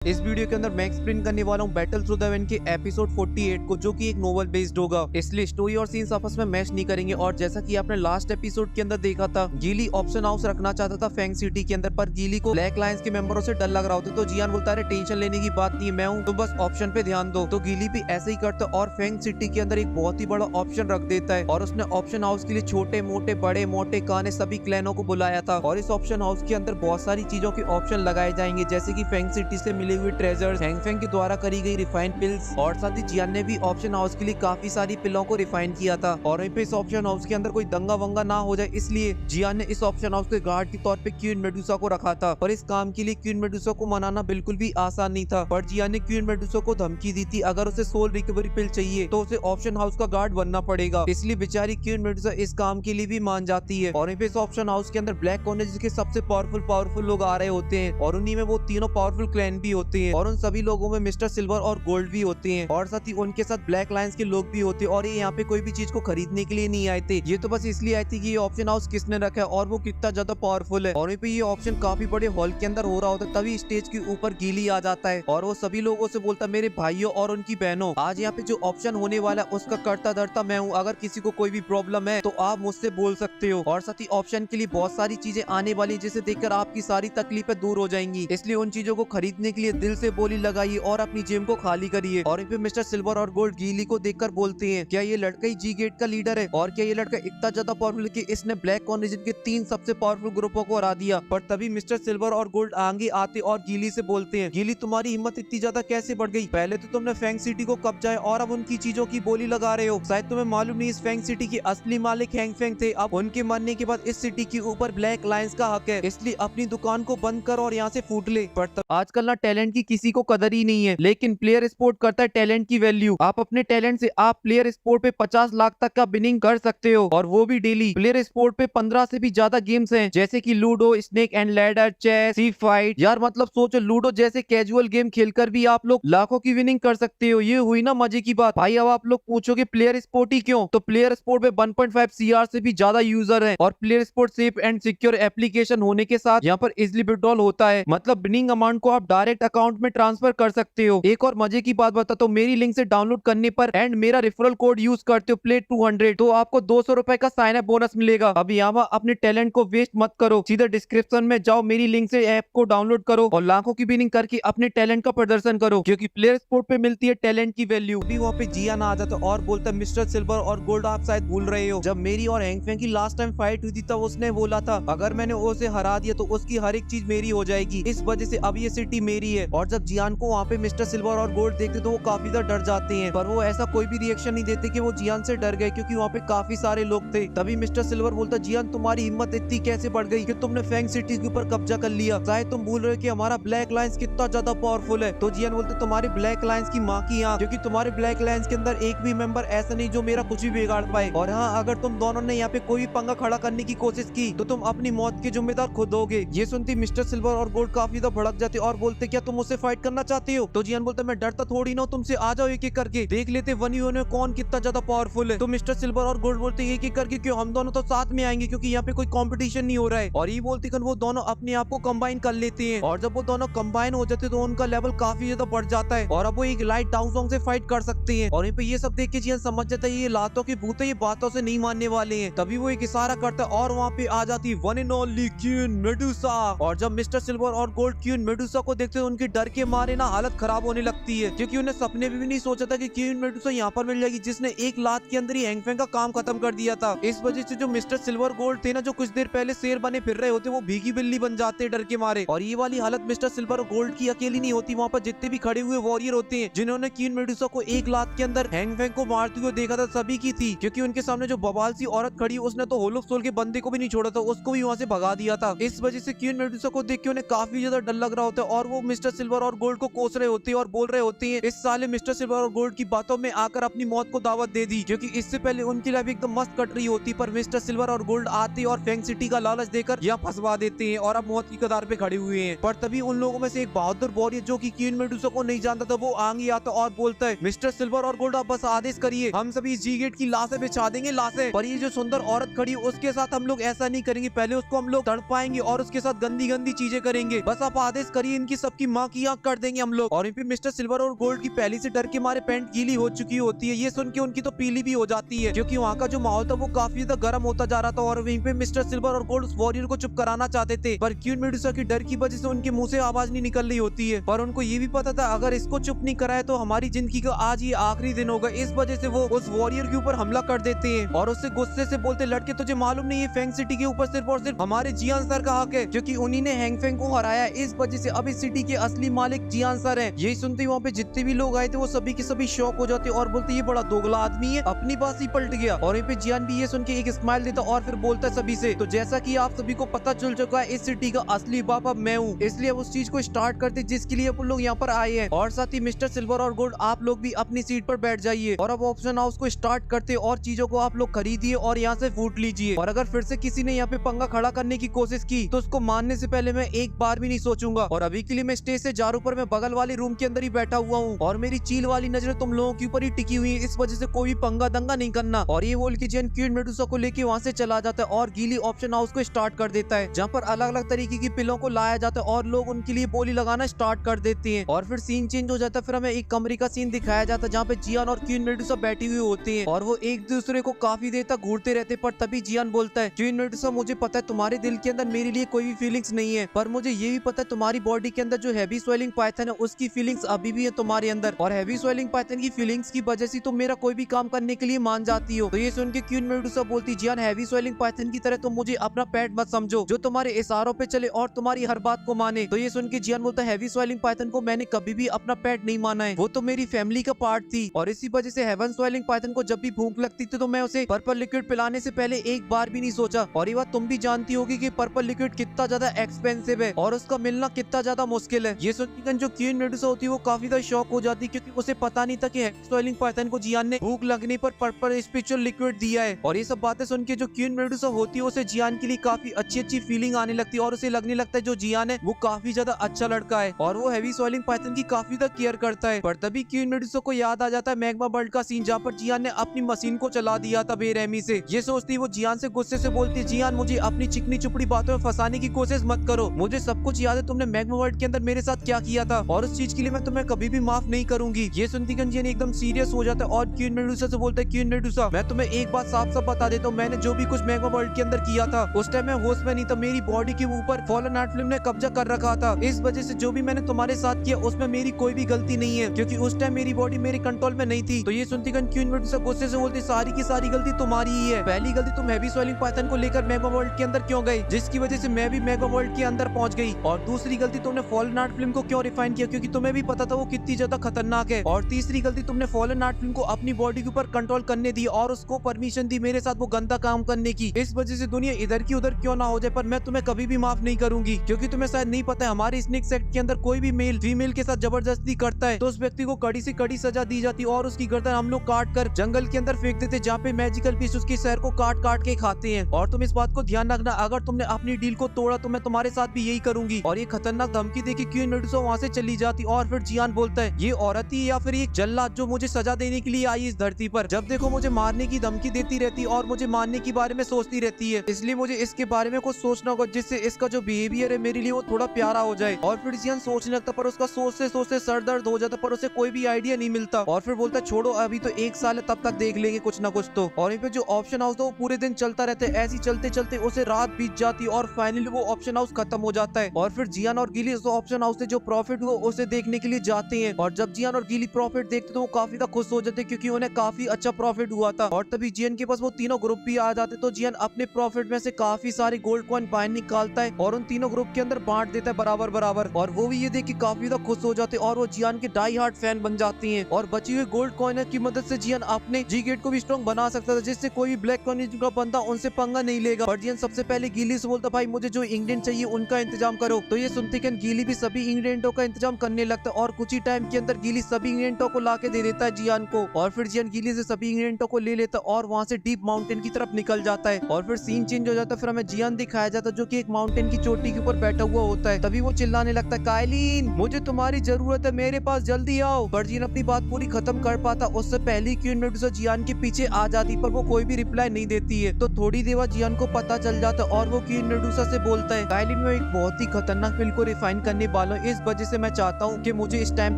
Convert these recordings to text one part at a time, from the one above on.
इस वीडियो के अंदर मैं एक्सप्लेन करने वाला हूँ बैटल थ्रू द वन के एपिसोड 48 को, जो कि एक नोवेल बेस्ड होगा। इसलिए स्टोरी और सीन्स आपस में मैच नहीं करेंगे। और जैसा कि आपने लास्ट एपिसोड के अंदर देखा था, गीली ऑप्शन हाउस रखना चाहता था फैंग सिटी के अंदर, पर गीली को ब्लैक लायंस के मेंबरों से डर लग रहा होता। तो जियान बोलता है टेंशन लेने की बात नहीं है, मैं हूँ, तो बस ऑप्शन पे ध्यान दो। तो गीली भी ऐसे ही करता और फैंग सिटी के अंदर एक बहुत ही बड़ा ऑप्शन रख देता है। और उसने ऑप्शन हाउस के लिए छोटे मोटे बड़े मोटे काने सभी क्लैनों को बुलाया था। और इस ऑप्शन हाउस के अंदर बहुत सारी चीजों के ऑप्शन लगाए जाएंगे, जैसे की फैंग सिटी से मिली हुई ट्रेजर्स, फैंग के द्वारा करी गई रिफाइंड पिल्स, और साथ ही जियान ने भी ऑप्शन हाउस के लिए काफी सारी पिलों को रिफाइन किया था। और वहीं पे इस ऑप्शन हाउस के अंदर कोई दंगा वंगा ना हो जाए, इसलिए जियान ने इस ऑप्शन हाउस के गार्ड के तौर पे क्वीन मेडुसा को रखा था। पर इस काम के लिए क्वीन मेडुसा को मनाना बिल्कुल भी आसान नहीं था। पर जियान ने क्वीन मेडुसा को धमकी दी थी, अगर उसे सोल रिकवरी पिल चाहिए तो उसे ऑप्शन हाउस का गार्ड बनना पड़ेगा। इसलिए बेचारी क्वीन मेडुसा इस काम के लिए भी मान जाती है। और वहीं पे इस ऑप्शन हाउस के अंदर ब्लैक कॉर्नर के सबसे पावरफुल लोग आ रहे होते हैं, और उन्हीं में वो तीनों पावरफुल क्लैन भी होते हैं। और उन सभी लोगों में मिस्टर सिल्वर और गोल्ड भी होते हैं, और साथ ही उनके साथ ब्लैक लायंस के लोग भी होते हैं। और ये यहाँ पे कोई भी चीज को खरीदने के लिए नहीं आए थे, ये तो बस इसलिए आए थे कि ये ऑप्शन हाउस किसने रखा है और वो कितना ज्यादा पावरफुल है। और वहीं पे ये ऑप्शन काफी बड़े हॉल के अंदर हो रहा होता है, तभी स्टेज के ऊपर गीली आ जाता है और वो सभी लोगों से बोलता है, मेरे भाइयों और उनकी बहनों, आज यहाँ पे जो ऑप्शन होने वाला है उसका करता धरता मैं हूँ। अगर किसी को कोई भी प्रॉब्लम है तो आप मुझसे बोल सकते हो। और साथ ही ऑप्शन के लिए बहुत सारी चीजें आने वाली, जिसे देखकर आपकी सारी तकलीफें दूर हो जाएंगी। इसलिए उन चीजों को खरीदने के लिए दिल से बोली लगाइए और अपनी जेब को खाली करिए। और फिर मिस्टर सिल्वर और गोल्ड गीली को देखकर बोलते हैं, क्या ये लड़का ही जी गेट का लीडर है? और क्या ये लड़का इतना ज्यादा पावरफुल है कि इसने ब्लैक कॉर्न रीजन के 3 सबसे पावरफुल ग्रुपों को हरा दिया? पर तभी मिस्टर सिल्वर और गोल्ड आगे आते और गीली से बोलते हैं, गीली तुम्हारी हिम्मत इतनी ज्यादा कैसे बढ़ गई? पहले तो तुमने फैंग सिटी को कब्जा है और अब उनकी चीजों की बोली लगा रहे हो। शायद तुम्हें मालूम नहीं, इस फैंग सिटी के असली मालिक हैंग फैंग थे। अब उनके मरने के बाद इस सिटी के ऊपर ब्लैक लायंस का हक है, इसलिए अपनी दुकान को बंद कर और यहाँ से फूट ले। पर आजकल ना टैलेंट की किसी को कदर ही नहीं है, लेकिन प्लेयर स्पोर्ट करता है टैलेंट की वैल्यू। आप अपने टैलेंट से आप प्लेयर स्पोर्ट पे 50 लाख तक का बिनिंग कर सकते हो, और वो भी डेली। प्लेयर स्पोर्ट पे 15 से भी ज्यादा गेम्स हैं, जैसे कि ludo, snake and ladder, chess, sea fight. यार मतलब सोचो, लूडो जैसे कैजुअल गेम खेलकर भी आप लोग लाखों की विनिंग कर सकते हो। ये हुई ना मजे की बात। भाई अब आप लोग पूछोगे प्लेयर स्पोर्ट ही क्यों, तो प्लेयर स्पोर्ट पे 1.5 सीआर से भी ज्यादा यूजर है, और player sport safe and secure application होने के साथ यहाँ पर इजिली विड्रॉल होता है। मतलब विनिंग अमाउंट को आप डायरेक्ट अकाउंट में ट्रांसफर कर सकते हो। एक और मजे की बात बताता हूँ, मेरी लिंक से डाउनलोड करने पर एंड मेरा रेफरल कोड यूज करते हो प्ले 200, तो आपको 200 रुपए का साइन अप बोनस मिलेगा। अब यहाँ अपने टैलेंट को वेस्ट मत करो, सीधा डिस्क्रिप्शन में जाओ, मेरी लिंक से ऐप को डाउनलोड करो और लाखों की बिनिंग करके अपने टैलेंट का प्रदर्शन करो, क्योंकि प्लेयर स्पोर्ट पे मिलती है टैलेंट की वैल्यू। अभी वहाँ पे जियान आ जाता और बोलता, मिस्टर सिल्वर और गोल्ड आप शायद भूल रहे हो, जब मेरी और हैंग फैंग की लास्ट टाइम फाइट हुई थी तब उसने बोला था अगर मैंने उसे हरा दिया तो उसकी हर एक चीज मेरी हो जाएगी, इस वजह से अब ये सिटी मेरी है। और जब जियान को वहाँ पे मिस्टर सिल्वर और गोल्ड देखते तो वो काफी ज्यादा डर जाते हैं, पर वो ऐसा कोई भी रिएक्शन नहीं देते कि वो जियान से डर गए, क्योंकि वहाँ पे काफी सारे लोग थे। तभी मिस्टर सिल्वर बोलता, जियान तुम्हारी हिम्मत इतनी कैसे बढ़ गई कि तुमने फैंग सिटी के ऊपर कब्जा कर लिया? शायद तुम भूल रहे हो कि हमारा ब्लैक लायंस कितना ज्यादा पावरफुल है। तो जियान बोलते, तुम्हारे ब्लैक लायंस की माँ की आंख, क्योंकि तुम्हारे ब्लैक लायंस के अंदर एक भी मेंबर ऐसा नहीं जो मेरा कुछ भी बिगाड़ पाए। और हाँ, अगर तुम दोनों ने यहाँ पे कोई भी पंगा खड़ा करने की कोशिश की तो तुम अपनी मौत के जिम्मेदार खुद होगे। ये सुनती मिस्टर सिल्वर और गोल्ड काफी ज्यादा भड़क जाते और बोलते, क्या तुम मुझसे फाइट करना चाहते हो? तो जियान बोलता, मैं डरता थोड़ी ना, तुमसे आ जाओ एक एक करके, देख लेते वन यू में कौन कितना ज्यादा पावरफुल है। तो मिस्टर सिल्वर और गोल्ड बोलते, एक एक करके क्यों, हम दोनों तो साथ में आएंगे, क्योंकि यहाँ पे कोई कंपटीशन नहीं हो रहा है। और ये बोलते वो दोनों अपने आप को कंबाइन कर लेते हैं, और जब वो दोनों कंबाइन हो जाते तो उनका लेवल काफी ज्यादा बढ़ जाता है और अब वो एक लाइट डाउन सॉन्ग से फाइट कर सकते हैं। और ये सब देख के जियान समझ जाता है ये लातों के भूत है, ये बातों से नहीं मानने वाले हैं। तभी वो एक इशारा करता है और वहाँ पे आ जाती one and only queen Medusa. और जब मिस्टर सिल्वर और गोल्ड क्वीन मेडुसा को देखते हैं, उनके डर के मारे ना हालत खराब होने लगती है, क्योंकि उन्हें सपने में भी नहीं सोचा था कि क्वीन मेडुसा यहाँ पर मिल जाएगी, जिसने एक लात के अंदर ही हैंग फैंग का काम खत्म कर दिया था। इस वजह से जो मिस्टर सिल्वर गोल्ड थे ना, जो कुछ देर पहले शेर बने फिर रहे होते, वो भीगी बिल्ली बन जाते डर के मारे। और ये वाली हालत मिस्टर सिल्वर और गोल्ड की अकेली नहीं होती, वहाँ पर जितने भी खड़े हुए वॉरियर होते हैं जिन्होंने क्वीन मेडुसा को एक लात के अंदर हैंग फैंग को मारते हुए देखा था, सभी की थी, क्योंकि उनके सामने जो बवाल सी औरत खड़ी, उसने तो होल ऑफ सोल के बंदे को भी नहीं छोड़ा था, उसको भी वहाँ से भगा दिया था। इस वजह से क्वीन मेडुसा को देख के उन्हें काफी ज्यादा डर लग रहा होता है और वो मिस्टर सिल्वर और गोल्ड को कोस रहे होते हैं और बोल रहे होते हैं, इस साले मिस्टर सिल्वर और गोल्ड की बातों में आकर अपनी मौत को दावत दे दी, क्योंकि इससे पहले उनकी लाइफ एकदम मस्त कट रही होती, पर मिस्टर सिल्वर और गोल्ड आते और फैंग सिटी का लालच देकर यहाँ फंसवा देते हैं और अब मौत की कतार पे खड़े हुए हैं। पर तभी उन लोगों में से एक बहादुर वॉरियर जो कि क्वीन मेडुसा को नहीं जानता था, वो आगे आता और बोलता है, मिस्टर सिल्वर और गोल्ड आप बस आदेश करिए, हम सभी जी गेट की लाशें बिछा देंगे, लाशें। पर ये जो सुंदर औरत खड़ी उसके साथ हम लोग ऐसा नहीं करेंगे, पहले उसको हम लोग तड़पाएंगे और उसके साथ गंदी गंदी चीजें करेंगे, बस आप आदेश करिए, इनकी सबकी माँ की आंख कर देंगे हम लोग। और वहीं पे मिस्टर सिल्वर और गोल्ड की पहले से डर के मारे पैंट गीली हो चुकी होती है। ये सुन के उनकी तो पीली भी हो जाती है, क्योंकि वहाँ का जो माहौल था वो काफी ज्यादा गर्म होता जा रहा था। और वहीं पे मिस्टर सिल्वर और गोल्ड उस वॉरियर को चुप कराना चाहते थे, पर क्वीन मेडुसा की डर की वजह से उनके मुंह से आवाज नहीं निकल रही होती है। पर उनको ये भी पता था अगर इसको चुप नहीं कराया तो हमारी जिंदगी का आज ये आखिरी दिन होगा। इस वजह से वो उस वॉरियर के ऊपर हमला कर देते हैं और उससे गुस्से से बोलते, लड़के तुझे मालूम नहीं है फेंग सिटी के ऊपर सिर्फ और सिर्फ हमारे जियान सर का हक है, क्योंकि उन्हीं ने हैंग फेंग को हराया। इस वजह से अब इस सिटी के असली मालिक जियान सर हैं। यही सुनते ही वहाँ पे जितने भी लोग आए थे वो सभी के सभी शौक हो जाते और बोलते ये बड़ा दोगला आदमी है, अपनी बात ही पलट गया। और यहाँ पे जियान भी ये सुन के एक स्माइल देता और फिर बोलता है सभी से, तो जैसा कि आप सभी को पता चल चुका है इस सिटी का असली बाप अब मैं हूँ, इसलिए अब उस चीज को स्टार्ट करते जिसके लिए अपन लोग यहाँ पर आए हैं। और साथ ही मिस्टर सिल्वर और गोल्ड आप लोग भी अपनी सीट पर बैठ जाइए और अब ऑप्शन हाउस को स्टार्ट करते और चीजों को आप लोग खरीदिए और यहाँ से फूट लीजिए। और अगर फिर से किसी ने यहाँ पे पंगा खड़ा करने की कोशिश की तो उसको मारने से पहले मैं एक बार भी नहीं सोचूंगा। और अभी के लिए मैं स्टेज से जा रहा हूं, पर मैं बगल वाले रूम के अंदर ही बैठा हुआ हूँ और मेरी चील वाली नजर तुम लोगों के ऊपर ही टिकी हुई है, इस वजह से कोई भी पंगा दंगा नहीं करना। और ये बोल के जियान क्वीन मेडुसा को लेके वहाँ से चला जाता है और गीली ऑप्शन हाउस को स्टार्ट कर देता है, जहाँ पर अलग अलग तरीके की पिलों को लाया जाता है और लोग उनके लिए बोली लगाना स्टार्ट कर देते हैं। और फिर सीन चेंज हो जाता है, फिर हमें एक कमरे का सीन दिखाया जाता है जहाँ पे जियान और क्वीन मेडुसा बैठी हुई होती है और वो एक दूसरे को काफी देर तक घूरते रहते। पर तभी जियान बोलता है, क्वीन मेडुसा मुझे पता है तुम्हारे दिल के अंदर मेरे लिए कोई भी फीलिंग्स नहीं है, पर मुझे ये भी पता है तुम्हारी बॉडी के अंदर जो हैवी स्वेलिंग पाइथन है उसकी फीलिंग्स अभी भी है तुम्हारे अंदर, और हैवी स्वेलिंग पाइथन की फीलिंग्स की वजह से तुम मेरा कोई भी काम करने के लिए मान जाती हो। तो ये सुन के क्वीन मेडुसा बोलती, जियान हैवी स्वेलिंग पाइथन की तरह तुम मुझे अपना पेट मत समझो जो तुम्हारे इशारों पे चले और तुम्हारी हर बात को माने। तो ये सुन के जियान बोलता है, हैवी स्वेलिंग पाइथन को मैंने कभी भी अपना पेट नहीं माना है, वो तो मेरी फैमिली का पार्ट थी। और इसी वजह से हेवन स्वेलिंग पाइथन को जब भी भूख लगती थी तो मैं उसे पर्पल लिक्विड पिलाने से पहले एक बार भी नहीं सोचा। और ये बात तुम भी जानती होगी कि पर्पल लिक्विड कितना ज्यादा एक्सपेंसिव है और उसका मिलना कितना ज्यादा मुश्किल है। ये सुनकर जो क्वीन मेडुसा होती है वो काफी ज्यादा शॉक हो जाती है, क्योंकि उसे पता नहीं था कि स्वेलिंग पाइथन को जियान ने भूख लगने पर पर्पल स्पिरिचुअल लिक्विड दिया है। और ये सब बातें सुन के जो क्वीन मेडुसा होती है उसे जियान के लिए काफी अच्छी अच्छी फीलिंग आने लगती है और उसे लगने लगता है जो जियान है वो काफी ज्यादा अच्छा लड़का है और वो हैवी स्वेलिंग पाइथन की काफी ज्यादा केयर करता है। पर तभी क्वीन मेडुसा को याद आ जाता है मैग्मा वर्ल्ड का सीन जहाँ पर जियान ने अपनी मशीन को चला दिया था बेरहमी से। ये सोचती है वो जियान से गुस्से से बोलती है, जियान मुझे अपनी चिकनी चुपड़ी बातों में फंसाने की कोशिश मत करो, मुझे सब कुछ याद है तुमने मैग्मा वर्ल्ड के अंदर मेरे साथ क्या किया था और उस चीज के लिए मैं तुम्हें कभी भी माफ नहीं करूंगी। ये सुनती जियान एकदम सीरियस हो जाता है और क्वीन मेडुसा से बोलता है, क्वीन मेडुसा मैं तुम्हें एक बात साफ साफ बता देता हूँ, मैंने जो भी कुछ मैग्मा वर्ल्ड के अंदर किया था उस टाइम मैं होश में नहीं था, मेरी बॉडी के ऊपर फॉलन आर्ट फिल्म ने कब्जा कर रखा था, इस वजह से जो भी मैंने तुम्हारे साथ किया उसमें मेरी कोई भी गलती नहीं है, क्योंकि उस टाइम मेरी बॉडी मेरे कंट्रोल में नहीं थी। तो ये सुनती क्वीन मेडुसा गुस्से से बोलती, सारी की सारी गलती तुम्हारी ही है, पहली गलती तुम हैवी स्वेलिंग पाइथन को लेकर मैग्मा वर्ल्ड के अंदर क्यों गए जिसकी वजह से मैं भी मैग्मा वर्ल्ड के अंदर पहुंच गई, और दूसरी गलती तुमने फॉलन आर्ट फिल्म को क्यों रिफाइन किया क्योंकि तुम्हें भी पता था वो कितनी ज्यादा खतरनाक है, और तीसरी गलती तुमने फॉलन आर्ट फिल्म को अपनी बॉडी के ऊपर कंट्रोल करने दी और उसको परमिशन दी मेरे साथ वो गंदा काम करने की, इस वजह से दुनिया इधर की उधर क्यों ना हो जाए, पर मैं तुम्हें कभी भी माफ नहीं करूंगी, क्योंकि तुम्हें शायद नहीं पता है हमारे स्नेक सेक्ट के अंदर कोई भी मेल फीमेल के साथ जबरदस्ती करता है तो उस व्यक्ति को कड़ी से कड़ी सजा दी जाती और उसकी गर्दन हम लोग काट कर जंगल के अंदर फेंक देते जहाँ पे मैजिकल पीस उसके शहर को काट काट के खाते हैं। और तुम इस बात को ध्यान रखना, अगर तुमने अपनी डील को तोड़ा तो मैं तुम्हारे साथ भी यही करूंगी। और ये खतरनाक धमकी देके क्वीन मेडुसा वहाँ से चली जाती और फिर जियान बोलता है, ये औरत ही या फिर ये जल्लाद जो मुझे सजा देने के लिए आई इस धरती पर, जब देखो मुझे मारने की धमकी देती रहती और मुझे मारने के बारे में सोचती रहती है, इसलिए मुझे इसके बारे में कुछ सोचना होगा जिससे इसका जो बिहेवियर है मेरे लिए वो थोड़ा प्यारा हो जाए। और फिर जियान सोचने लगता पर उसका सोचते सोचते सर दर्द हो जाता पर उसे कोई भी आइडिया नहीं मिलता और फिर बोलता छोड़ो अभी तो 1 साल है तब तक देख लेंगे कुछ ना कुछ तो। और यहाँ पे जो ऑप्शन हाउस था वो पूरे दिन चलता रहता है, ऐसी चलते चलते उसे रात बीत जाती और फाइनली वो ऑप्शन हाउस खत्म हो जाता है। और फिर जियान और गिली उस ऑप्शन हाउस से जो प्रॉफिट हुआ उसे देखने के लिए जाते हैं और जब जियान और गिली प्रॉफिट देखते तो वो काफी खुश हो जाते क्योंकि उन्हें काफी अच्छा प्रॉफिट हुआ था। और तभी जियान के पास वो तीनों ग्रुप भी आ जाते तो जियान अपने प्रॉफिट में से काफी सारे गोल्ड कॉइन बाहर निकालता है और उन तीनों ग्रुप के अंदर बांट देता है बराबर बराबर, और वो भी ये देख के काफी ज्यादा खुश हो जाते और वो जियान के डाई हार्ट फैन बन जाती हैं। और बची हुई गोल्ड कॉइन की मदद से जियान अपने जी गेट को भी स्ट्रॉन्ग बना सकता था जिससे कोई भी ब्लैक कॉइन का बंदा उनसे पंगा नहीं लेगा। पर जियान सबसे पहले गीली से बोलता, भाई मुझे जो इंग्रेडिएंट चाहिए उनका इंतजाम करो। तो ये सुनते कि गीली भी सभी इंग्रेडिएंटों का इंतजाम करने लगता है और कुछ ही टाइम के अंदर गीली सभी इंग्रेडिएंटों को लाके दे देता है जियान को। और फिर जियान गीली से सभी इंग्रेडिएंटों को ले लेता है और वहाँ से डीप माउंटेन की तरफ निकल जाता है। और फिर सीन चेंज हो जाता है, फिर हमें जियान दिखाया जाता है जो कि एक माउंटेन की चोटी के ऊपर बैठा हुआ होता है। तभी वो चिल्लाने लगता है, कायलीन मुझे तुम्हारी जरूरत है, मेरे पास जल्दी आओ। पर जियान अपनी बात पूरी खत्म कर पाता उससे पहले क्वीन मेडुसा जियान के पीछे आ जाती पर वो कोई भी रिप्लाई नहीं देती है। तो थोड़ी देर जियान को पता चल जाता है और वो क्वीन मेडुसा से बोलता है, कायलीन मैं एक बहुत ही खतरनाक फिल्म को रिफाइन करने वाला हूँ, इस वजह से मैं चाहता हूँ कि मुझे इस टाइम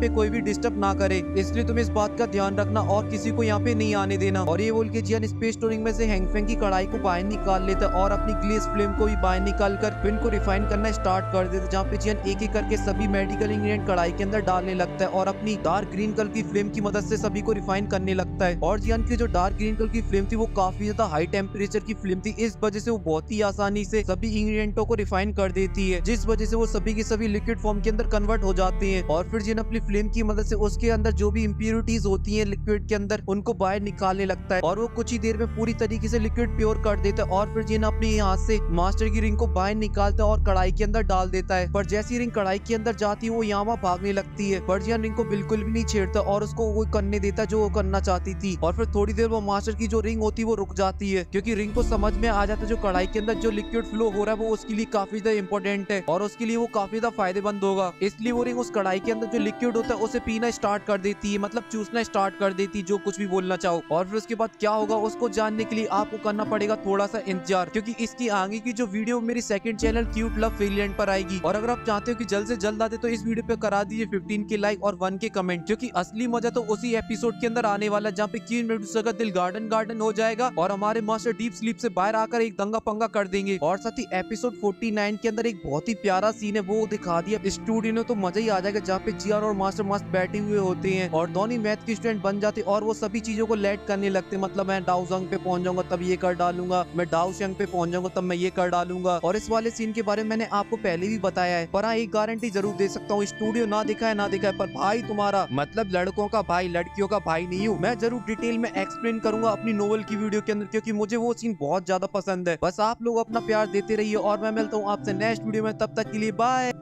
पे कोई भी डिस्टर्ब ना करे, इसलिए तुम इस बात का ध्यान रखना और किसी को यहाँ पे नहीं आने देना। और ये बोल के जियान स्पेस स्टोरिंग में से हैंगफेंग की कढ़ाई को बाहर निकाल लेता है और अपनी ग्लेस फ्लेम को भी बाहर निकाल कर फिर इनको रिफाइन करना स्टार्ट कर देता है, जहाँ पे जियान एक एक करके सभी मेडिकल इंग्रेडिएंट कढ़ाई के अंदर डालने लगता है और अपनी डार्क ग्रीन कलर की फ्लेम की मदद से सभी को रिफाइन करने लगता है। और जियान की जो डार्क ग्रीन कलर की फ्लेम थी वो काफी ज्यादा हाई टेम्परेचर की फ्लेम थी, इस वजह से वो बहुत ही आसानी से सभी इंग्रेडिएंटों को रिफाइन कर देती है, जिस वजह से वो सभी के सभी लिक्विड फॉर्म के अंदर कन्वर्ट हो जाते हैं। और फिर जिन अपनी फ्लेम की मदद से उसके अंदर जो भी इम्प्योरिटीज होती हैं लिक्विड के अंदर उनको बाहर निकालने लगता है और वो कुछ ही देर में पूरी तरीके से लिक्विड प्योर कर देता है। और फिर जिन अपने हाथ से मास्टर की रिंग को बाहर निकालता है और कढ़ाई के अंदर डाल देता है, पर जैसी रिंग कढ़ाई के अंदर जाती है वो यहाँ वहाँ भागने लगती है, पर जिन रिंग को बिल्कुल भी नहीं छेड़ता और उसको वो करने देता जो वो करना चाहती थी। और फिर थोड़ी देर वो मास्टर की जो रिंग होती है वो रुक जाती है, क्योंकि रिंग को समझ में आ जाता है जो कढ़ाई के अंदर जो लिक्विड फ्लो हो रहा है वो उसके लिए काफी ज्यादा इंपॉर्टेंट है और उसके लिए वो काफी ज्यादा फायदेमंद होगा, इसलिए वो रिंग उस कढ़ाई के अंदर जो लिक्विड होता है उसे पीना स्टार्ट कर देती है, मतलब चूसना स्टार्ट कर देती है, जो कुछ भी बोलना चाहो। और फिर उसके बाद क्या होगा उसको जानने के लिए आपको करना पड़ेगा थोड़ा सा इंतजार, क्योंकि इसकी आगे की जो वीडियो मेरी सेकंड चैनल क्यूट लव फेलिएंट पर आएगी। और अगर आप चाहते हो कि जल्द से जल्द आते तो इस वीडियो पे करा दीजिए 15 के लाइक और 1 के कमेंट, क्योंकि असली मजा तो उसी एपिसोड के अंदर आने वाला है जहाँ पे क्वीन मेडुसा का दिल गार्डन गार्डन हो जाएगा और हमारे मास्टर डीप स्लीप से बाहर आकर एक दंगा पंगा कर देंगे। और साथ ही एपिसोड 49 के अंदर एक बहुत ही प्यारा सीन है वो दिखा दिया स्टूडियो ने, तो मजा ही आ जाएगा, जहाँ पे जियान और मास्टर मस्त बैठे हुए होते हैं और दोनों मैथ के स्टूडेंट बन जाते और वो सभी चीजों को लेट करने लगते, मतलब मैं डाउजंग पे पहुंच जाऊंगा तब ये कर डालूंगा, मैं डाउशंग पे पहुंच जाऊंगा तब मैं ये कर डालूंगा। और इस वाले सीन के बारे में मैंने आपको पहले भी बताया है, पर हाँ एक गारंटी जरूर दे सकता हूँ, स्टूडियो ना दिखा है पर भाई तुम्हारा मतलब लड़कों का भाई लड़कियों का भाई नहीं हूँ, मैं जरूर डिटेल में एक्सप्लेन करूंगा अपनी नोवेल की वीडियो के अंदर, क्योंकि मुझे वो सीन बहुत ज्यादा पसंद है। बस आप लोग अपना प्यार देते रहिए और मैं मिलता हूँ आपसे नेक्स्ट वीडियो में, तब तक के लिए बाय।